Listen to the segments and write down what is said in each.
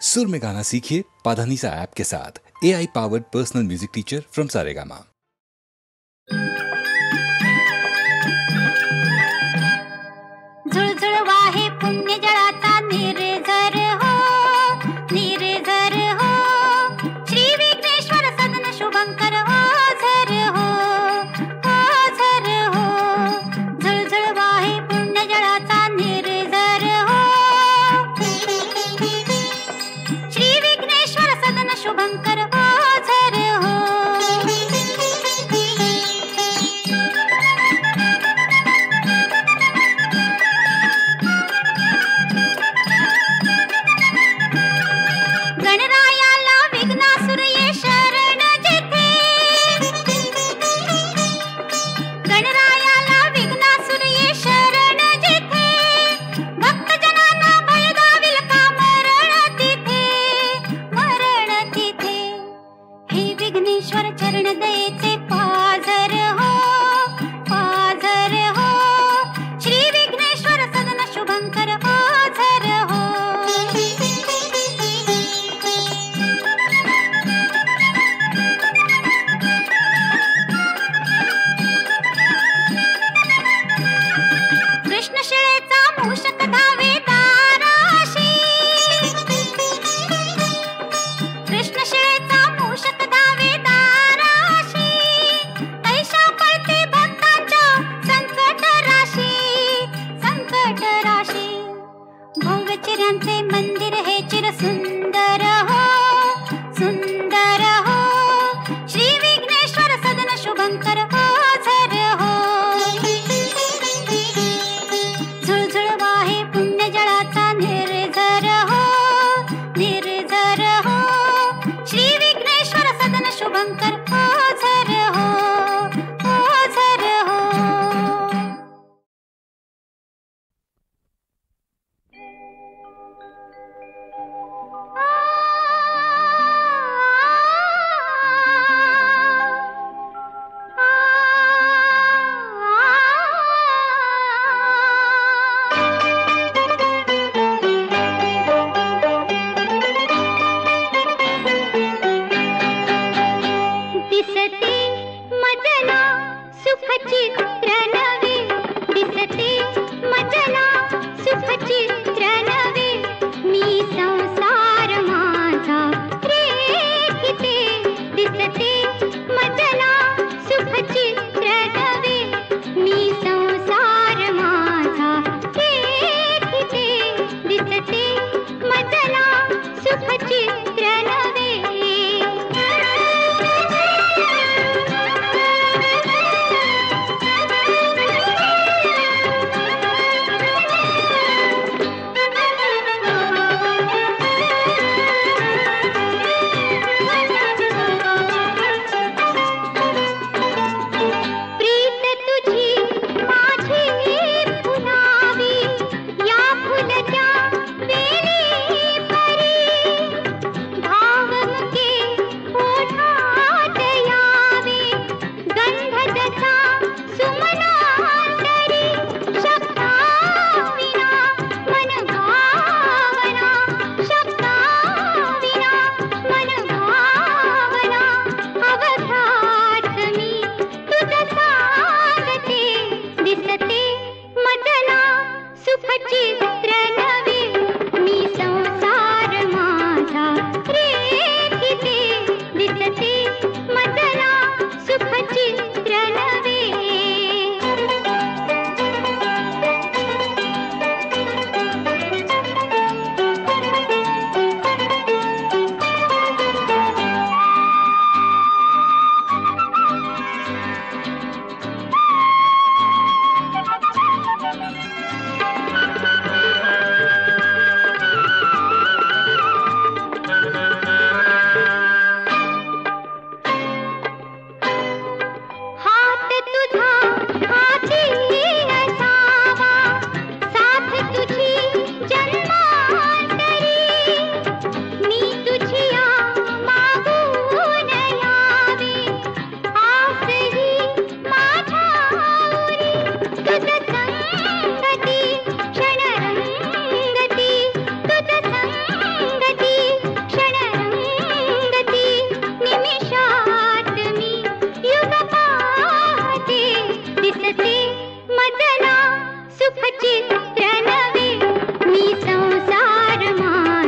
सुर में गाना सीखिए पाधानीसा ऐप के साथ। AI powered personal music teacher from Saregama. झुळझुळ वाहे पुण्य जळाचा निर्झर हो, निर्झर हो, श्री विघ्नेश्वर सदन शुभंकर ओझर हो, ओझर हो, झुळझुळ वाहे पुण्य जळाचा निर्झर हो, श्री विघ्नेश्वर सदन शुभंकर ओझर हो। गणरायाला विघ्नासुर ये शरण जेथे, गणरायाला विघ्नासुर ये शरण जेथे, भक्तजनांना भय दाविल का मरण तिथे, मरण तिथे। हे विघ्नेश्वर चरण दयेचे पाझर हो, पाझर हो, श्री विघ्नेश्वर सदन शुभंकर ओझर हो। कृष्णशिळेचा मूषक धावे दाराशी, कृष्णशिळेचा मूषक धावे दाराशी, तैशा पळते भक्तांच्या संकट राशी, संकट राशी। भव्य चिऱ्यांचे मंदिर हे चिर सुंदर हो, सुंदर हो, श्री विघ्नेश्वर सदन शुभंकर ओझर हो। झुळझुळ वाहे पुण्य जळाचा निर्झर हो, निर्झर हो, श्री विघ्नेश्वर सदन शुभंकर ओझर हो, ओझर हो। दिसते मजला सुखचित्र नवे, दिसते मजला सुखचित्र नवे, मी संसार माझा रेखिते, दिसते मजला सुखचित्र नवे, मी संसार माझा रेखिते, दिसते मजला सुखचित्र नवे। प्रीत तुझी माझी फुलावी, या फुलच्या वेली परी,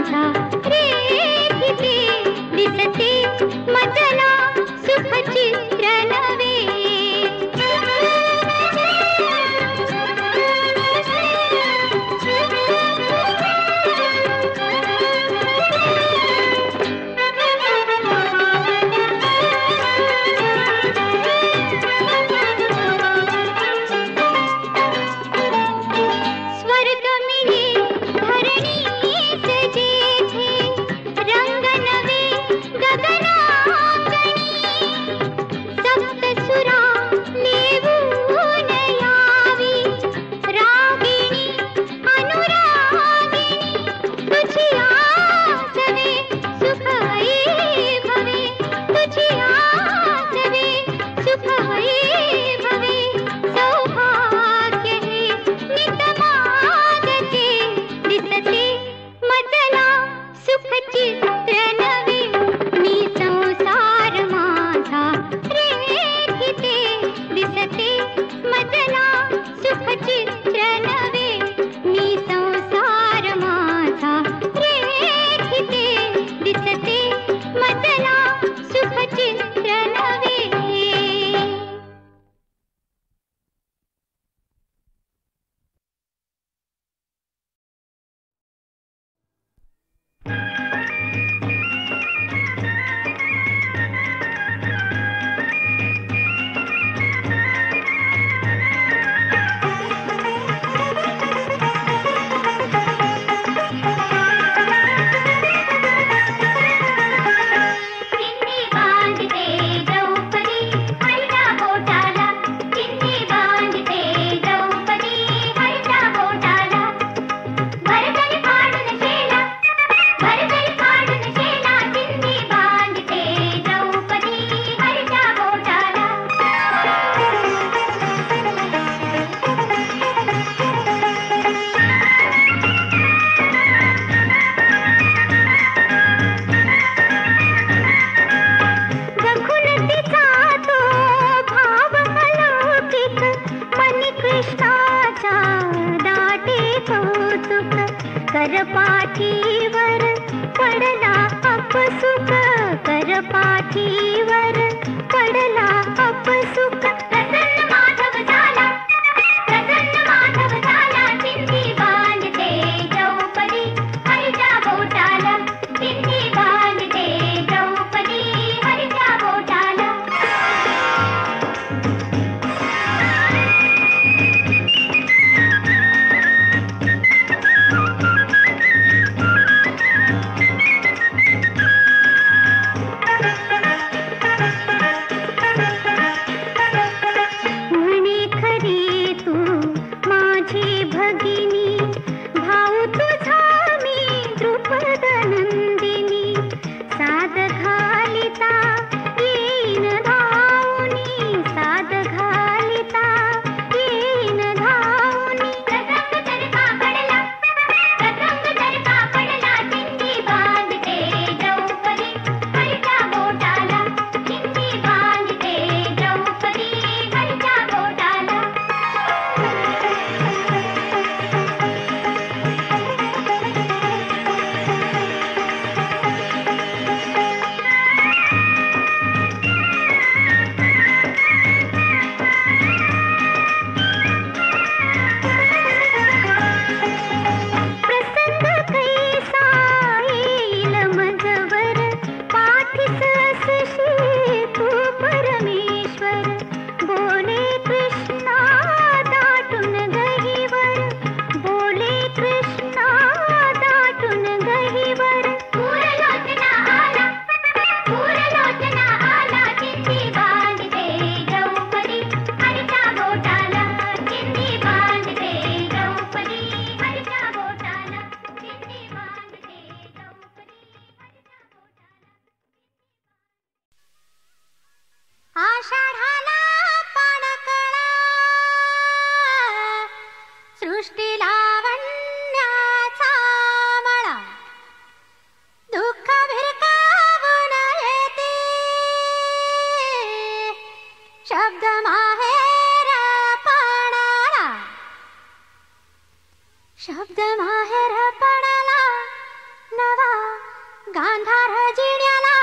माझा रेखिते दिसते मजला सुख चित्र नवे. स्वर्ग मिळे धरणीच जेथे रंग नवे गगनांगणी. सप्तसुरा नेवून यावी रागिणी अनुरागिणी. तुझी आसवे सुख वैभवे तुझी आसवे सुख वैभवे. सौभाग्य हे नित मागते दिसते मजला सुख चित्र नवे. मी संसार माझा रेखिते दिसते मजला सुख चित्र नवे. मी संसार माझा रेखिते दिसते मजला सुख चित्र नवे. चिन्नी बांधते द्रौपदी हरिच्या बोटाला. चिन्नी बांधते द्रौपदी हरिच्या बोटाला. भरभर काढून शेला भरभर काढून शेला. चिन्नी बांधते द्रौपदी हरिच्या बोटाला. बघून तिचा तो भाव अलौकिक मनी कृष्णाचा दाटे कौतुक. करपाठीवर पडला अपसुख करपाठीवर पडला अपसुख. प्रसन्न माधव झाला प्रसन्न माधव झाला. चिन्नी बांधते द्रौपदी हरिच्या बोटाला. चिन्नी बांधते द्रौपदी हरिच्या बोटाला. गांधार जिण्याला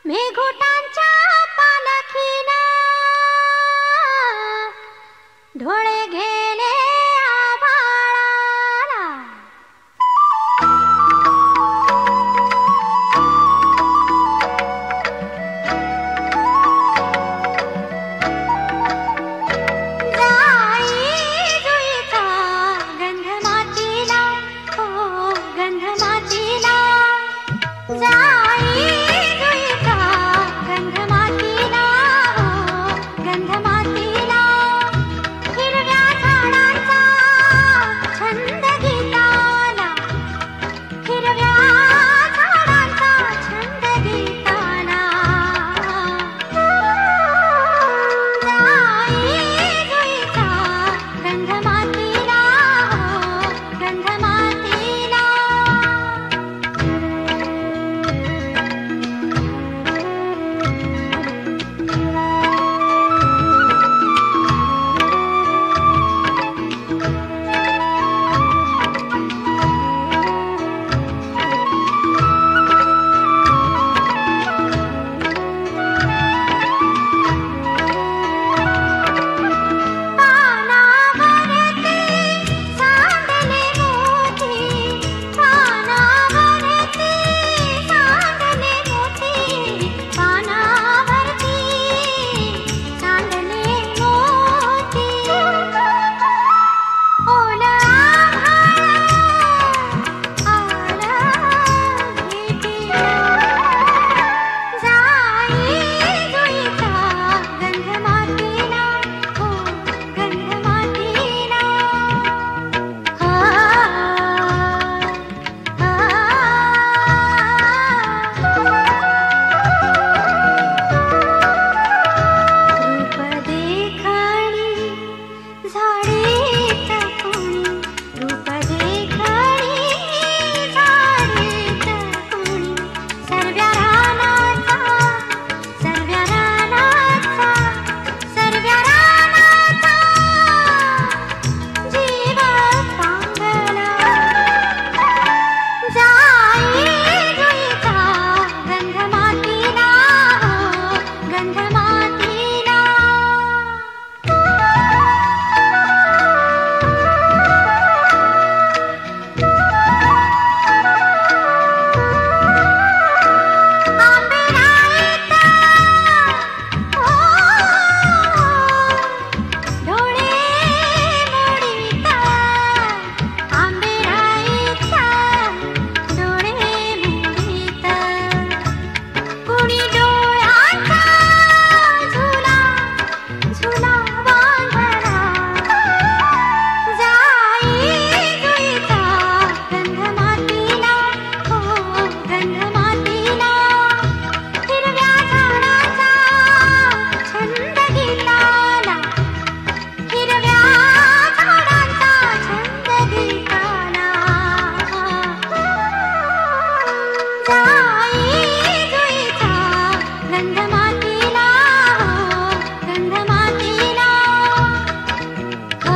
मेघोटांच्या पालखीनं ढोळे गेले आभाळाला. जाई जुईचा गंध मातीला, हो गंध मातीला. जाई जुईचा गंध मातीला, हो गंध मातीला. हिरव्या झाडांचा छंद गीताला, हिरव्या झाडांचा छंद गीताला. जाई जुईचा गंध मातीला, हो गंध मातीला. पानावरती सांडले मोती, पानावरती सांडले मोती, पानावरती सांडले मोती. ओलं आभाळ आलं भेटीला. जाई जुईचा गंध मातीला, हो गंध मातीला. आ रूप देखणी झाडीत कोणी, रूप देखणी झाडीत कोणी. सर्व्या रानाचा, सर्व्या रानाचा, सर्व्या रानाचा जीव पांगला. जाई जुईचा गंध मातीला, हो गंध मातीला. आंबेराईत हो डोळे मोडीत, आंबेराईत डोळे मोडीत. कुणी डोळ्याचा झुला झुला बांधला. जाई जुईचा गंध मातीला, हो गंध मातीला. हिरव्या झाडाचा छंद गीताला, हिरव्या झाडांचा छंद गीताला. जाई जुईचा गंध मातीला, हो गंध मातीला. आ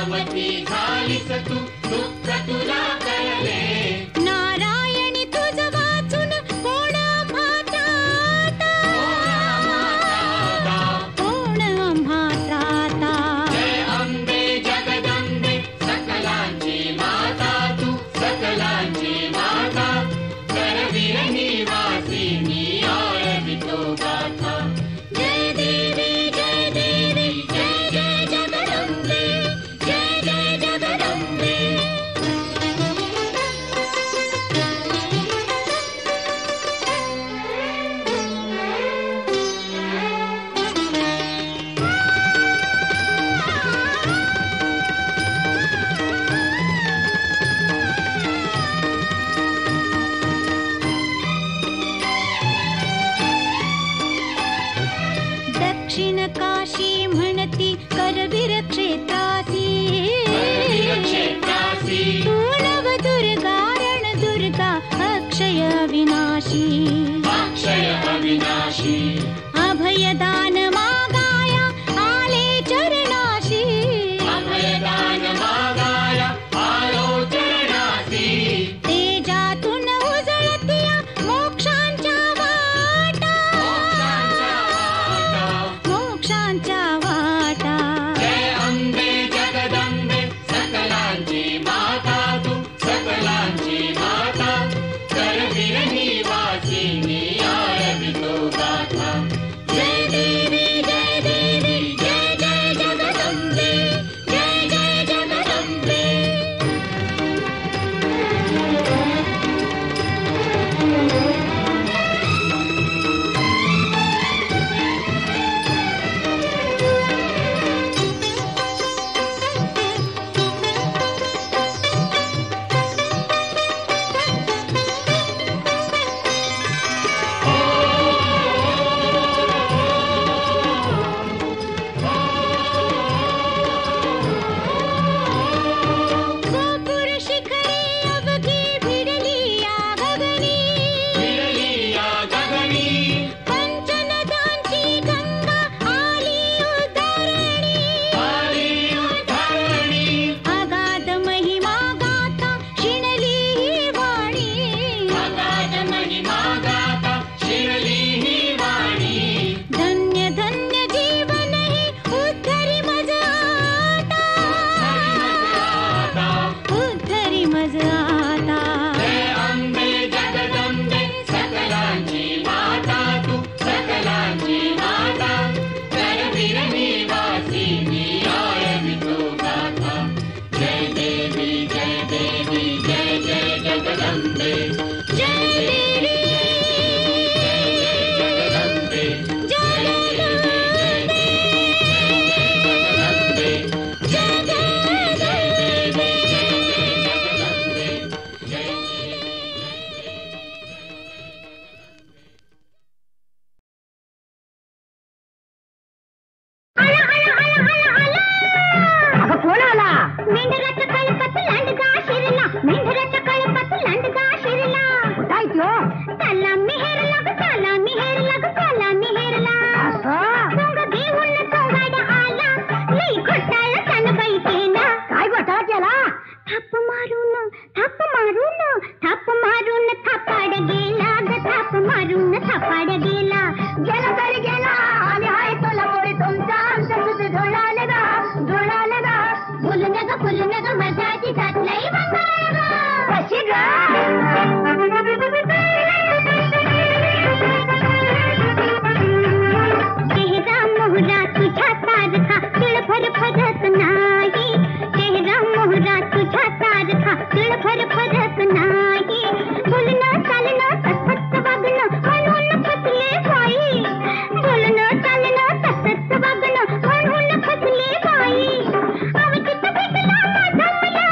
नामती झालीस तू दुःख तुला कळले नारायणी तुझ वाचून कोण आम्हात्राता कोण आम्हात्राता जय अंबे जगदंबे सकलांची माता तू सकलांची माता करवीर निवासिनी आळवितो गाथा जय देवी जय देवी जय जय जगदंबे जय जय जगदंबे दक्षिण काशी म्हणती करवीर क्षेत्रासी क्षेत्रासी नव दुर्गा रण दुर्गा अक्षय विनाशी अक्षय अविनाशी अभयदान मागाया आले चरणाशी अभयदान मागाया आलो चरणासी तेजातून उजळत्या मोक्षांच्या वाटा मोक्षांच्या वाटा जय अंबे जगदंबे सकलांची माता तू सकलांची माता करवीर निवासिनी आळवितो गाथा जय देवी जय देवी जय जय जगदंबे जय जय जगदंबे गोपुर शिखरी अवघी भिडली या गगनी फिरली या गगनी पंचनद्यांची गंगा आली उधरणी आली उधरणी अगाध महिमा गाता शिणली ही वाणी अगाध महिमा गाता शिरली ही वाणी धन्य धन्य जीवन ही उद्धरी मज आता उद्धरी मज आता जय अंबे जगदंबे सकलांची माता तू सकलांची माता करवीर निवासिनी आळवितो गाथा जय देवी जय देवी जय जय जगदंबे जय देवी जगदंबे जय जगदंबे जय जय देवी अगं कोण आला मेंढराच्या कळपात लांडगा शिरला मेंढराच्या कळपात लांडगा शिरला काय त्यो त्याला मिहेरला ग त्याला मिहेरला ग त्याला मिहेरला असं सोंग घेऊन तो गाडा आला लई घोटाळा त्यानं बाई केला काय घोटाळा केला थाप मारून थाप मारून थाप मारून थापाड गेला ग थाप मारून थापाड गेला गेला तरी गेला आणि हाय तुला पोरी तुमच्या आमच्या तुझे झोळाले गा फुलून ग मजाची जात लई बंगाळ ग कशी ग चेहरा मोहरा तुझ्या सारखा तिळभर फरक नाही चेहरा मोहरा तुझ्या सारखा तिळभर फरक नाही बोलणं चालणं तसंच वागणं म्हणून फसले बाई बोलणं चालणं तसंच वागणं म्हणून फसले बाई अवचित भेटला माझा मला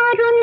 मारून